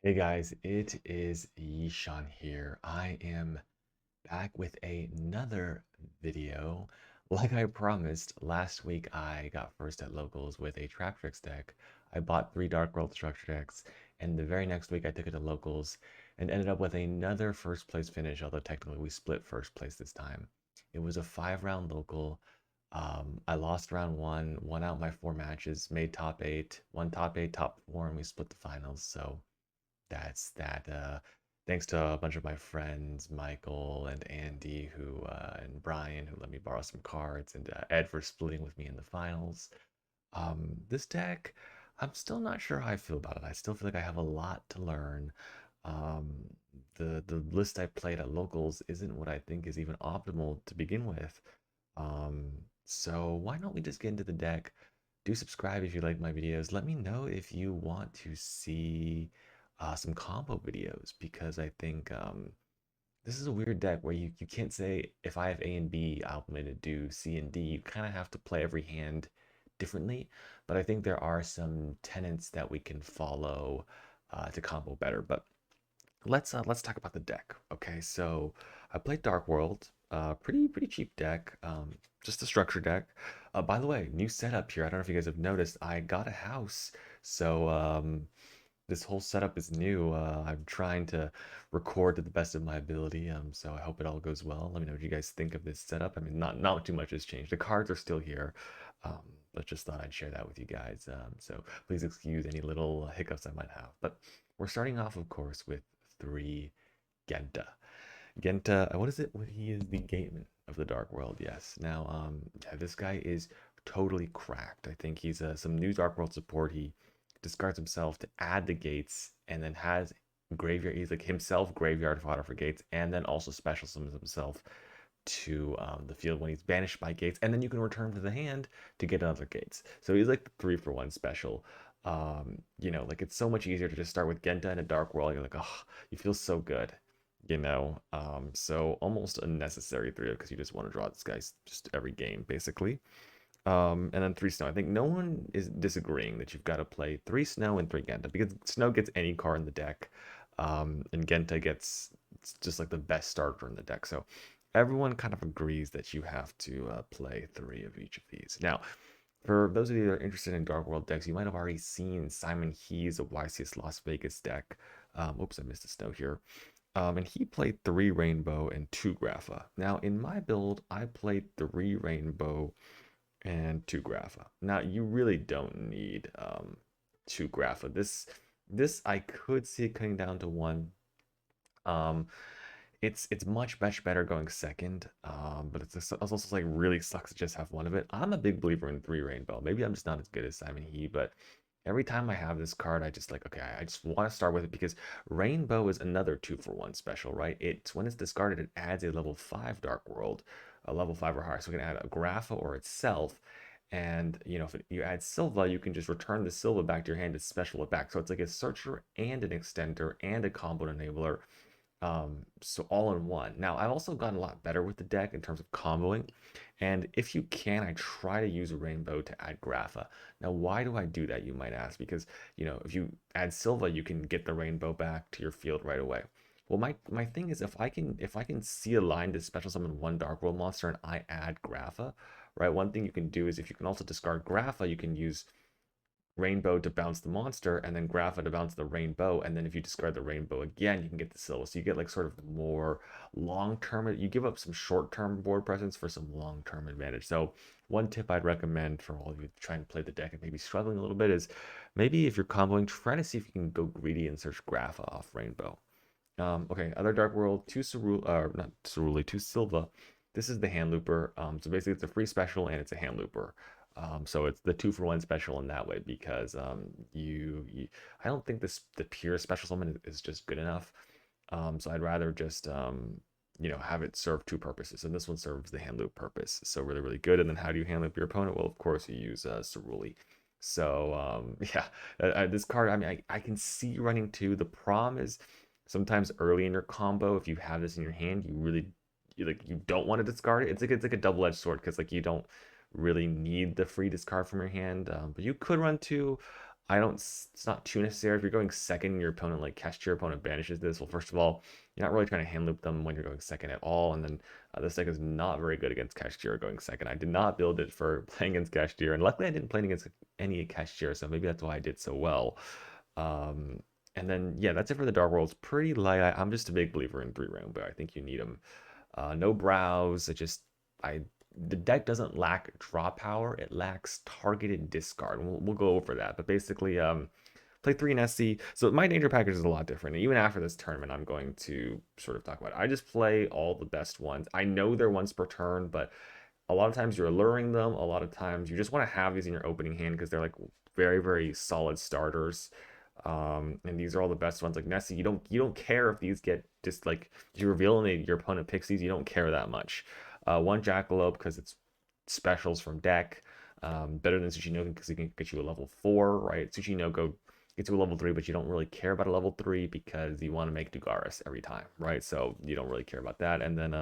Hey guys, it is Yishan here. I am back with another video. Like I promised, last week I got first at locals with a Trap Tricks deck. I bought 3 Dark World structure decks, and the very next week I took it to locals and ended up with another first place finish, although technically we split first place this time. It was a 5 round local. I lost round one, won out my 4 matches, made top eight, won top eight, top four, and we split the finals. So that's that. Thanks to a bunch of my friends, Michael and Andy, and Brian, who let me borrow some cards, and Ed for splitting with me in the finals. This deck, I'm still not sure how I feel about it. I still feel like I have a lot to learn. Um, the list I played at locals isn't what I think is even optimal to begin with. Um, so why don't we just get into the deck? Do subscribe if you like my videos. Let me know if you want to see some combo videos because I think this is a weird deck where you can't say if I have A and B, I'll plan to do C and D. You kind of have to play every hand differently, but I think there are some tenets that we can follow to combo better. But let's talk about the deck. Okay, so I played Dark World, pretty cheap deck, just a structure deck. By the way, new setup here. I don't know if you guys have noticed. I got a house, so this whole setup is new. I'm trying to record to the best of my ability, so I hope it all goes well. Let me know what you guys think of this setup. I mean, not too much has changed. The cards are still here, um, but just thought I'd share that with you guys. So please excuse any little hiccups I might have. But we're starting off, of course, with 3 Genta. Genta, what is it? What he is the gateman of the Dark World. Yes. Now, yeah, this guy is totally cracked. I think he's some new Dark World support. He discards himself to add the gates, and then has graveyard. He's like himself graveyard fodder for gates, and then also special summons himself to the field when he's banished by gates, and then you can return to the hand to get another gates. So he's like the 3-for-1 special. Like it's so much easier to just start with Genta in a Dark World. You're like, oh, you feel so good. So almost unnecessary 3 because you just want to draw this guy just every game basically. And then 3 Snow. I think no one is disagreeing that you've got to play 3 Snow and 3 Genta because Snow gets any card in the deck, and Genta gets it's just like the best starter in the deck. So everyone kind of agrees that you have to play 3 of each of these. Now, for those of you that are interested in Dark World decks, you might have already seen Simon He's a YCS Las Vegas deck. Oops, I missed a Snow here. And he played 3 Rainbow and 2 Grapha. Now, in my build, I played 3 Rainbow and 2 Grapha. Now you really don't need 2 Grapha. This I could see it cutting down to 1. Um, it's much better going second. But it's also like really sucks to just have 1 of it. I'm a big believer in 3 Rainbow. Maybe I'm just not as good as Simon He, but every time I have this card, I just like, okay, I just want to start with it because Rainbow is another 2-for-1 special, right? It's when it's discarded, it adds a level 5 Dark World, a level 5 or higher. So we can add a Grapha or itself. And if you add Silva, you can just return the Silva back to your hand to special it back. So it's like a searcher and an extender and a combo enabler, so all in one. Now, I've also gotten a lot better with the deck in terms of comboing, and if you can, I try to use Rainbow to add Grapha. Now, why do I do that, you might ask? Because, if you add Silva, you can get the Rainbow back to your field right away. Well, my thing is if I can see a line to special summon 1 Dark World monster and I add Grapha, right? One thing you can do is if you can also discard Grapha, you can use Rainbow to bounce the monster, and then Grapha to bounce the Rainbow, and then if you discard the Rainbow again, you can get the Silva. So you get like sort of more long-term. You give up some short-term board presence for some long-term advantage. So one tip I'd recommend for all of you trying to play the deck and maybe struggling a little bit is maybe if you're comboing, try to see if you can go greedy and search Grapha off Rainbow. Okay, other Dark World, 2 Cerule, not Cerule, 2 Silva. This is the Hand Looper. So basically, it's a free special and it's a Hand Looper. So it's the 2-for-1 special in that way because I don't think the pure special summon is just good enough. So I'd rather just have it serve 2 purposes, and this one serves the hand loop purpose. So really good. And then how do you hand loop your opponent? Well, of course you use Cerule. So yeah, this card. I mean, I can see running 2. The problem is sometimes early in your combo, if you have this in your hand, you don't want to discard it. It's like a double-edged sword because like you don't really need the free discard from your hand. But you could run 2. I don't. It's not too necessary if you're going second. Your opponent like your opponent banishes this. Well, first of all, you're not really trying to hand loop them when you're going second at all. And then this deck is not very good against Cashier going second. I did not build it for playing against Cashier, and luckily I didn't play against any Cashier, so maybe that's why I did so well. Um, and then yeah, that's it for the Dark Worlds. Pretty light. I'm just a big believer in 3 Rainbow. I think you need them. No browse. It just I the deck doesn't lack draw power. It lacks targeted discard. We'll go over that. But basically, play 3 Nessie. So my danger package is a lot different. And even after this tournament, I'm going to sort of talk about it. I just play all the best ones. I know they're once per turn, but a lot of times you're alluring them. A lot of times you just want to have these in your opening hand because they're like very, very solid starters. And these are all the best ones. Like Nessie, you don't care if these get just like if you reveal and your opponent picks these, you don't care that much. One Jackalope because it's specials from deck. Better than Tsuchinogo because it can get you a level 4, right? Tsuchinogo gets you a level 3, but you don't really care about a level 3 because you want to make Dugaris every time, right? So you don't really care about that. And then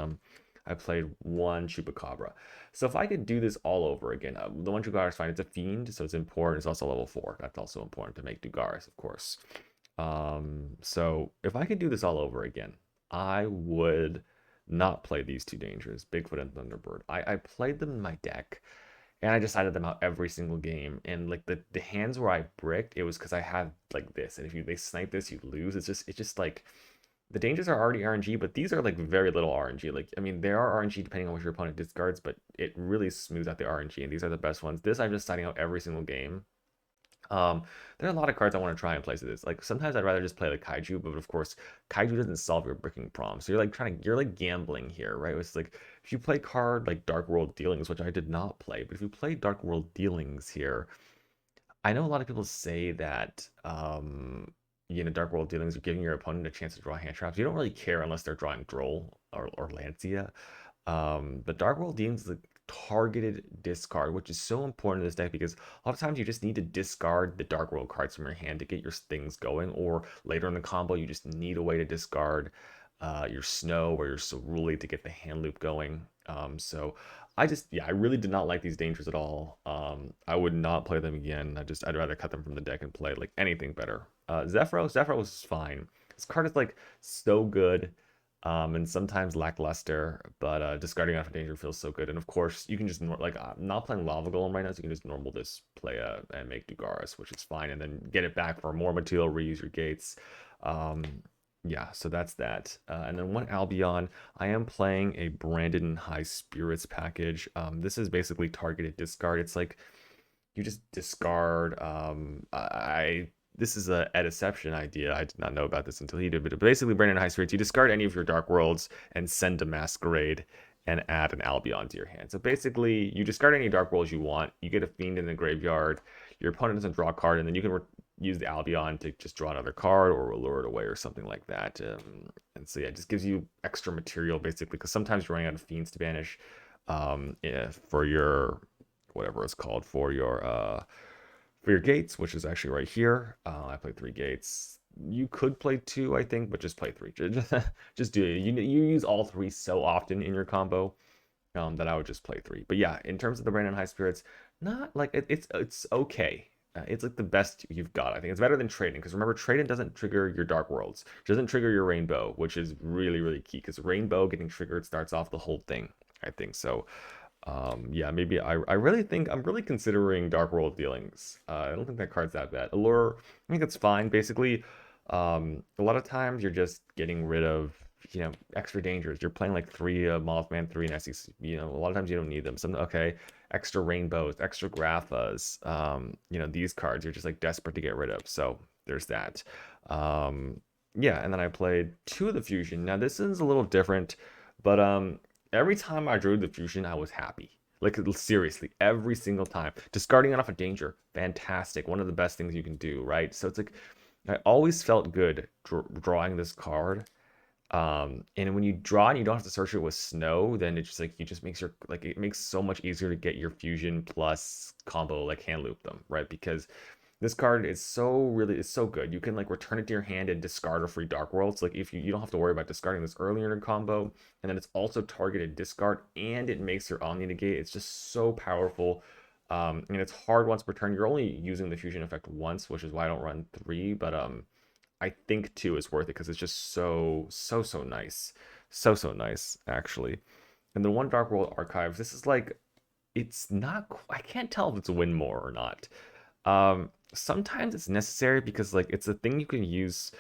I played one Chupacabra. So if I could do this all over again, the one Dugaris fine. It's a fiend, so it's important. It's also level 4. That's also important to make Dugaris, of course. So if I could do this all over again, I would not play these two dangers, Bigfoot and Thunderbird. I played them in my deck and I decided them out every single game. And like the hands where I bricked, it was because I had like this. And if they snipe this, you lose. It's just like the dangers are already RNG, but these are like very little RNG. Like I mean, they are RNG depending on what your opponent discards, but it really smooths out the RNG. And these are the best ones. This I'm just signing out every single game. Um, there are a lot of cards I want to try and play to this. Like sometimes I'd rather just play like Kaiju, but of course Kaiju doesn't solve your bricking problem. So you're like gambling here, right? It's like if you play card like Dark World Dealings, which I did not play, but if you play Dark World Dealings here, I know a lot of people say that Dark World Dealings are giving your opponent a chance to draw hand traps. You don't really care unless they're drawing Droll or Lancia. But Dark World Dealings is a targeted discard, which is so important in this deck because a lot of times you just need to discard the Dark World cards from your hand to get your things going, or later in the combo you just need a way to discard your Snow or your Cerulei to get the hand loop going. So I really did not like these dangers at all. I would not play them again. I'd rather cut them from the deck and play like anything better. Zephyros was fine. This card is like so good, and sometimes lackluster, but discarding out for danger feels so good. And of course, you can just like I'm not playing Lava Golem right now, so you can just normal this play and make Dugaris, which is fine, and then get it back for more material, reuse your gates. Um, yeah, so that's that. And then one Albion, I am playing a Brandon High Spirits package. This is basically targeted discard. It's like you just discard. This is a Deception idea. I did not know about this until he did. But basically, Brandon High Spirits, you discard any of your Dark Worlds and send a Masquerade and add an Albion to your hand. So basically, you discard any Dark Worlds you want. You get a Fiend in the graveyard. Your opponent doesn't draw a card, and then you can use the Albion to just draw another card or lure it away or something like that. And so yeah, it just gives you extra material basically because sometimes you're running out of fiends to banish for your whatever it's called for your gates, which is actually right here. I played 3 gates. You could play 2, I think, but just play 3. Just do it. You use all 3 so often in your combo that I would just play 3. But yeah, in terms of the Brandon High Spirits, not like it's okay. It's like the best you've got. I think it's better than trading because remember, trading doesn't trigger your Dark Worlds, it doesn't trigger your Rainbow, which is really really key because Rainbow getting triggered starts off the whole thing. I think so. Yeah, maybe I really think I'm really considering Dark World Dealings. I don't think that card's that bad. Allure, I think it's fine. Basically, a lot of times you're just getting rid of extra dangers. You're playing like 3 Mothman, 3 Nessies. A lot of times you don't need them. Some okay, extra rainbows, extra Graphas. These cards you're just like desperate to get rid of. So there's that. Yeah, and then I played 2 of the Fusion. Now this is a little different, but every time I drew the Fusion, I was happy. Like seriously, every single time. Discarding it off a danger, fantastic. One of the best things you can do, right? So it's like I always felt good drawing this card. And when you draw and you don't have to search it with Snow, then it's just like it makes so much easier to get your Fusion plus combo like hand loop them, right? Because this card is it's so good. You can like return it to your hand and discard a free Dark World. So like if you don't have to worry about discarding this earlier in your combo, and then it's also targeted discard and it makes your Omni negate. It's just so powerful. And it's hard once per turn. You're only using the fusion effect once, which is why I don't run 3, but I think 2 is worth it because it's just so nice. So nice, actually. And the one Dark World Archives, this is like, it's not, I can't tell if it's win more or not. Sometimes it's necessary because like it's a thing you can use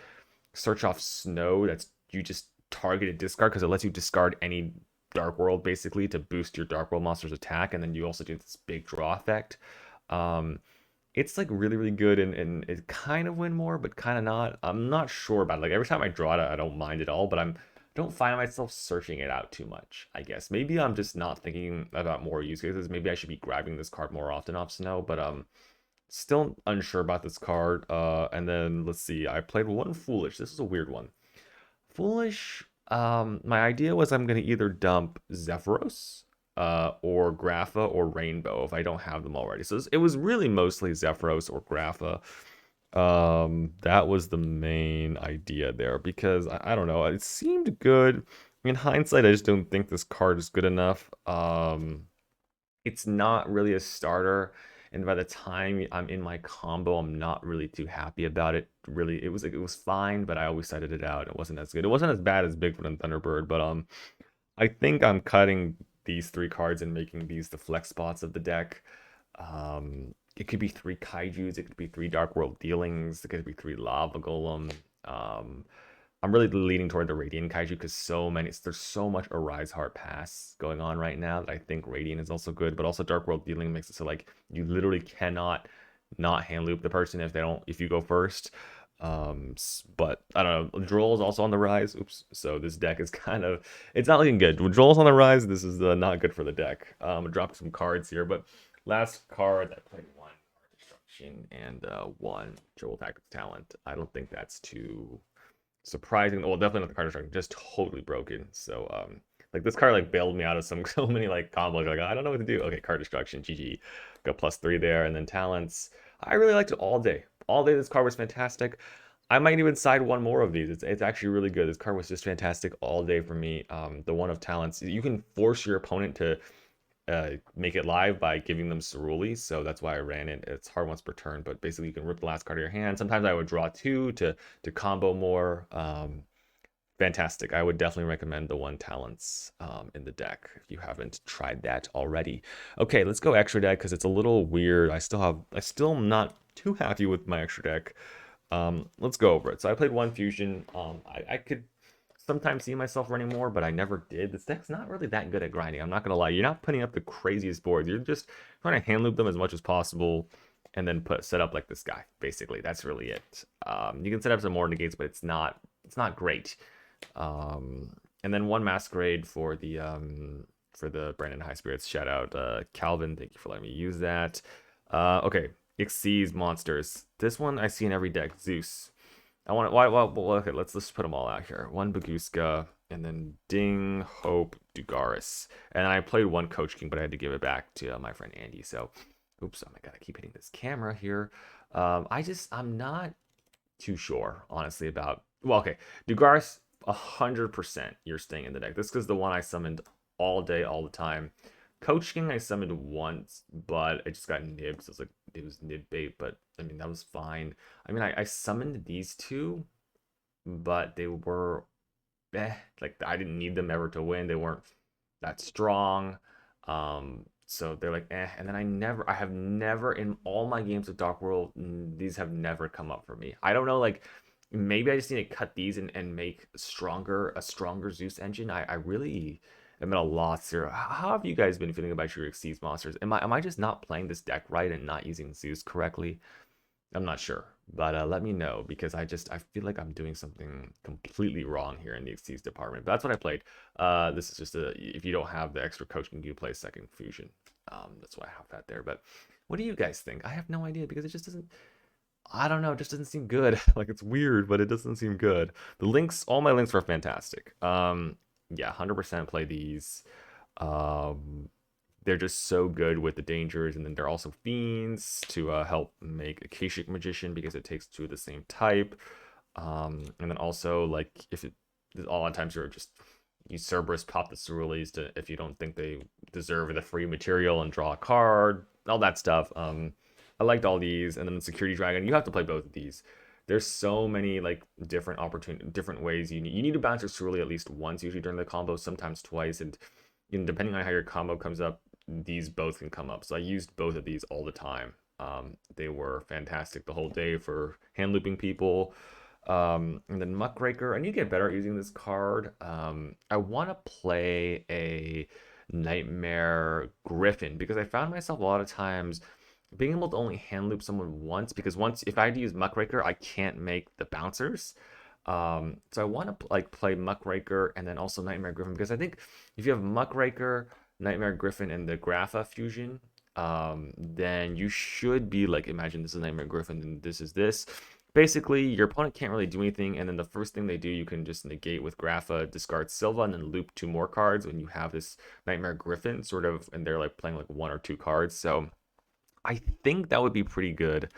search off snow that's you just targeted discard because it lets you discard any Dark World basically to boost your Dark World monster's attack, and then you also do this big draw effect. Um, it's like really good, and it kind of win more, but kind of not. I'm not sure about it. Like every time I draw it, I don't mind it all, but don't find myself searching it out too much. I guess maybe I'm just not thinking about more use cases. Maybe I should be grabbing this card more often off snow, but still unsure about this card. And then let's see. I played one Foolish. This is a weird one. Foolish. My idea was I'm gonna either dump Zephyros, or Grapha or Rainbow if I don't have them already. So it was really mostly Zephyros or Grapha. That was the main idea there because I don't know. It seemed good. In hindsight, I just don't think this card is good enough. It's not really a starter, and by the time I'm in my combo, I'm not really too happy about it. Really, it was fine, but I always cited it out. It wasn't as good. It wasn't as bad as Bigfoot and Thunderbird, but I think I'm cutting these 3 cards and making these the flex spots of the deck. It could be 3 kaijus, it could be 3 Dark World Dealings, it could be 3 Lava Golem. Um, I'm really leaning toward the Radiant Kaiju because there's so much Arise Heart Pass going on right now that I think Radiant is also good, but also Dark World Dealing makes it so like you literally cannot not hand loop the person if you go first. But I don't know. Droll is also on the rise. Oops. So this deck is it's not looking good. When Droll's on the rise, this is not good for the deck. Drop some cards here, but last card I played one Card Destruction and one Joel Tactics Talent. I don't think that's too surprising. Well, definitely not the card destruction, just totally broken. So like this card like bailed me out of so many like combos. Like I don't know what to do. Okay, card destruction, GG. Got +3 there, and then talents. I really liked it all day. All day this card was fantastic. I might even side one more of these. It's actually really good. This card was just fantastic all day for me. The one of talents. You can force your opponent to make it live by giving them Ceruli, so that's why I ran it. It's hard once per turn, but basically you can rip the last card of your hand. Sometimes I would draw 2 to combo more. Fantastic. I would definitely recommend the one talents in the deck if you haven't tried that already. Okay, let's go extra deck because it's a little weird. I still am not too happy with my extra deck. Let's go over it. So I played one fusion. I could sometimes see myself running more, but I never did. This deck's not really that good at grinding. I'm not gonna lie. You're not putting up the craziest boards. You're just trying to hand loop them as much as possible, and then set up like this guy. Basically, that's really it. You can set up some more negates, but it's not great. And then one Masquerade for the Brandon High Spirits. Shout out Calvin. Thank you for letting me use that. Okay, Xyz monsters. This one I see in every deck. Zeus. I want well, okay, let's put them all out here. One Baguska, and then Ding, Hope, Dugaris. And I played one Coach King, but I had to give it back to my friend Andy. So, oops, I gotta keep hitting this camera here. I'm not too sure, honestly, about. Well, okay, Dugaris, 100% you're staying in the deck. This is the one I summoned all day, all the time. Coach King I summoned once, but I just got nibbed. So it was nib bait, but I mean that was fine. I mean I summoned these 2, but they were like I didn't need them ever to win. They weren't that strong. So they're like and then I have never in all my games of Dark World, these have never come up for me. I don't know, like maybe I just need to cut these and make a stronger Zeus engine. I really am at a loss here. How have you guys been feeling about your Xyz monsters? Am I just not playing this deck right and not using Zeus correctly? I'm not sure, but let me know because I feel like I'm doing something completely wrong here in the Xyz department. But that's what I played. This is just if you don't have the extra coaching, you play second fusion. That's why I have that there. But what do you guys think? I have no idea because it just doesn't. I don't know, it just doesn't seem good. Like it's weird, but it doesn't seem good. The links, all my links were fantastic. Yeah, 100% play these. They're just so good with the dangers, and then they're also fiends to help make Akashic Magician because it takes 2 of the same type. And then also like a lot of times you're just use Cerberus, pop the Ceruleans to if you don't think they deserve the free material and draw a card. all that stuff. I liked all these, and then Security Dragon. You have to play both of these. There's so many like different ways you need to bounce your Cerulean at least once, usually during the combo, sometimes twice, and depending on how your combo comes up, these both can come up. So I used both of these all the time. They were fantastic the whole day for hand looping people. And then Muckraker, I need to get better at using this card. I want to play a Nightmare Griffin because I found myself a lot of times being able to only hand loop someone once, because once if I had to use Muckraker, I can't make the bouncers. So I want to like play Muckraker and then also Nightmare Griffin, because I think if you have Muckraker, Nightmare Griffin, and the Grapha fusion, then you should be like, imagine this is Nightmare Griffin and this is this. Basically, your opponent can't really do anything, and then the first thing they do, you can just negate with Grapha, discard Silva, and then loop two more cards when you have this Nightmare Griffin sort of, and they're like playing like one or two cards. So I think that would be pretty good.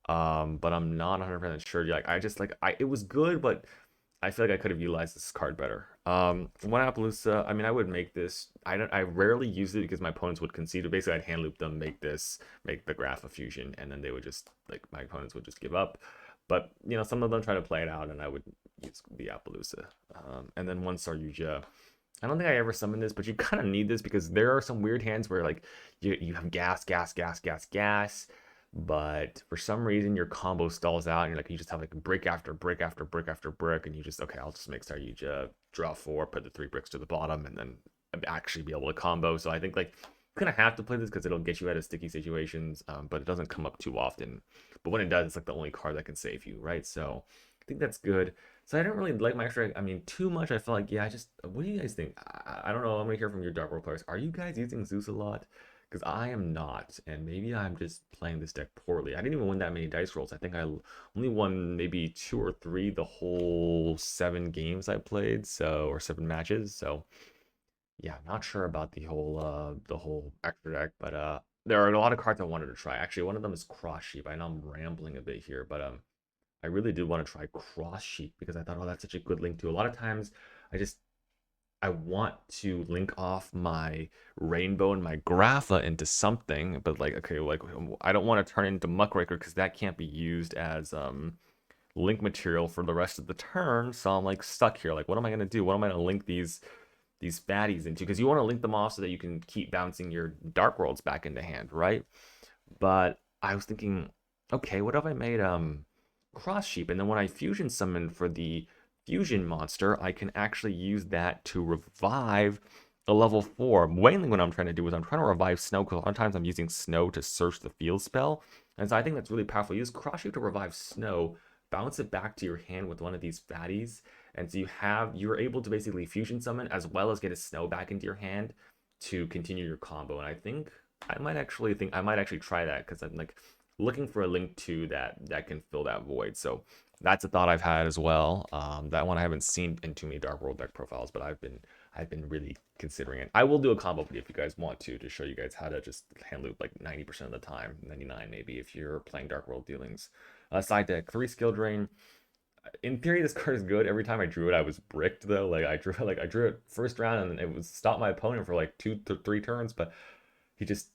But I'm not 100% sure. Like I just like it was good, but I feel like I could have utilized this card better. One Appaloosa, I mean, I would make this. I rarely use it because my opponents would concede. Basically, I'd hand loop them, make the Graph of Fusion, and then they would just like my opponents would just give up. But some of them try to play it out, and I would use the Appaloosa. And then one Saryuja. I don't think I ever summoned this, but you kind of need this because there are some weird hands where like you have gas, gas, gas, gas, gas, but for some reason your combo stalls out and you're like you just have like brick after brick after brick after brick, and you just, okay, I'll just make Saryuja, draw four, put the three bricks to the bottom, and then actually be able to combo. So I think like you kind of have to play this because it'll get you out of sticky situations, but it doesn't come up too often. But when it does, it's like the only card that can save you, right? So I think that's good. So I don't really like my extra. I mean, too much. I feel like, yeah. What do you guys think? I don't know. I'm gonna hear from your Dark World players. Are you guys using Zeus a lot? Because I am not, and maybe I'm just playing this deck poorly. I didn't even win that many dice rolls. I think I only won maybe two or three the whole 7 games I played, so, or 7 matches. So yeah, not sure about the whole extra deck, but there are a lot of cards I wanted to try. Actually, one of them is Cross Sheep. I know I'm rambling a bit here, but I really did want to try Cross Sheep because I thought, oh, that's such a good link to. A lot of times, I just I want to link off my Rainbow and my Grapha into something, but like, okay, like I don't want to turn it into Muckraker because that can't be used as link material for the rest of the turn. So I'm like stuck here. Like, what am I gonna do? What am I gonna link these fatties into? Because you want to link them off so that you can keep bouncing your Dark Worlds back into hand, right? But I was thinking, okay, what if I made Cross Sheep, and then when I fusion summon for the fusion monster, I can actually use that to revive a level 4. Mainly what I'm trying to do is I'm trying to revive Snow, because a lot of times I'm using Snow to search the field spell. And so I think that's really powerful. Use Cross Shape to revive Snow, bounce it back to your hand with one of these fatties. And so you're able to basically fusion summon as well as get a Snow back into your hand to continue your combo. And I think I might actually try that because I'm like looking for a link to that can fill that void. So that's a thought I've had as well. That one I haven't seen in too many Dark World deck profiles, but I've been really considering it. I will do a combo video if you guys want to show you guys how to just hand loop like 90% of the time, 99 maybe if you're playing Dark World dealings. Side deck, 3 skill drain. In theory, this card is good. Every time I drew it, I was bricked though. Like I drew it first round and it was stopped my opponent for like 2 to 3 turns, but he just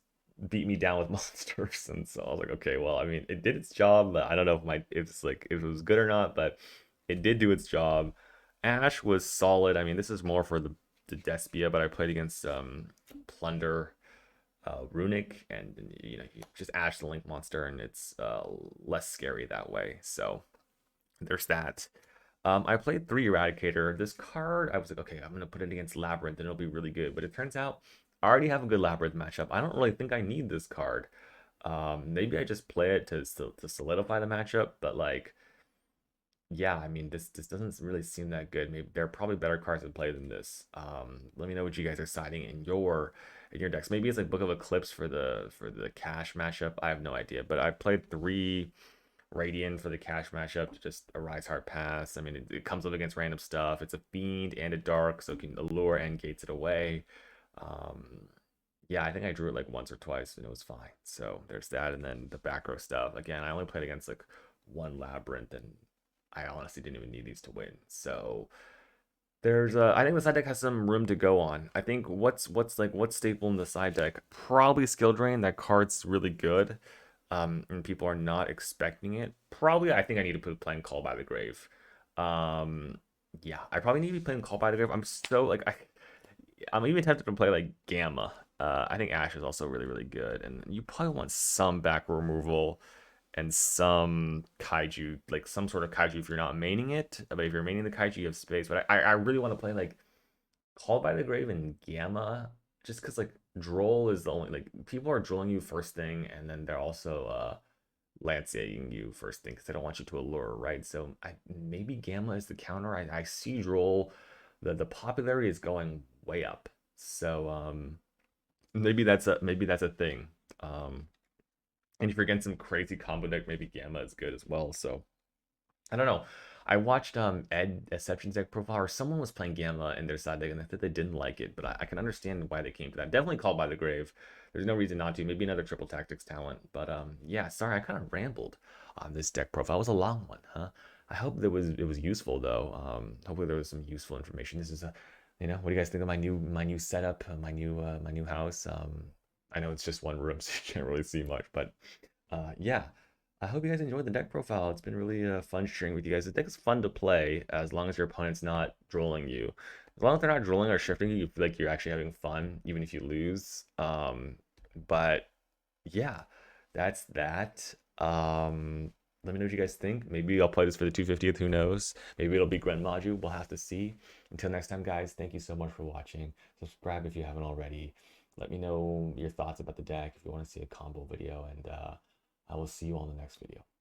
beat me down with monsters. And so I was like, okay, well, I mean, it did its job, but I don't know if it was good or not, but it did do its job. Ash was solid. I mean, this is more for the Despia, but I played against Plunder, Runic, and you just Ash the Link monster, and it's less scary that way. So there's that. I played 3 Eradicator. This card, I was like, okay, I'm gonna put it against Labyrinth, and it'll be really good. But it turns out I already have a good Labyrinth matchup. I don't really think I need this card. Maybe I just play it to solidify the matchup, but like, yeah, I mean, this doesn't really seem that good. Maybe there are probably better cards to play than this. Let me know what you guys are siding in your decks. Maybe it's like Book of Eclipse for the cash matchup. I have no idea, but I played 3 Radiant for the cash matchup to just a Rise Heart Pass. I mean, it comes up against random stuff. It's a Fiend and a Dark, so it can allure and gates it away. Um, yeah, I think I drew it like once or twice and it was fine. So there's that. And then the back row stuff. Again, I only played against like one Labyrinth, and I honestly didn't even need these to win. So I think the side deck has some room to go on. I think what's staple in the side deck? Probably skill drain. That card's really good, and people are not expecting it. Probably, I think I need to put playing Call by the Grave. Um, yeah, I probably need to be playing Call by the Grave. I'm even tempted to play like Gamma. I think Ash is also really really good, and you probably want some back removal and some kaiju, like some sort of kaiju if you're not maining it. But if you're maining the kaiju, you have space. But I really want to play like Called by the Grave and Gamma, just because like Droll is the only like people are drolling you first thing, and then they're also lancing you first thing because they don't want you to allure, right? So maybe Gamma is the counter. I see Droll, the popularity is going way up. So maybe that's a thing. Um, and if you're getting some crazy combo deck, maybe Gamma is good as well. So I don't know. I watched Ed Exceptions deck profile, or someone was playing Gamma in their side deck, and I thought they didn't like it, but I can understand why they came to that. Definitely Called by the Grave. There's no reason not to. Maybe another triple tactics talent, but yeah. Sorry, I kind of rambled on this deck profile. It was a long one, huh? I hope it was useful though. Hopefully there was some useful information. This is a, what do you guys think of my new setup, my new house? I know it's just one room, so you can't really see much, but yeah. I hope you guys enjoyed the deck profile. It's been really fun sharing with you guys. The deck is fun to play as long as your opponent's not drooling you. As long as they're not drooling or shifting you, you feel like you're actually having fun, even if you lose. But yeah, that's that. Let me know what you guys think. Maybe I'll play this for the 250th. Who knows? Maybe it'll be Gren Maju. We'll have to see. Until next time, guys, thank you so much for watching. Subscribe if you haven't already. Let me know your thoughts about the deck if you want to see a combo video, and I will see you on the next video.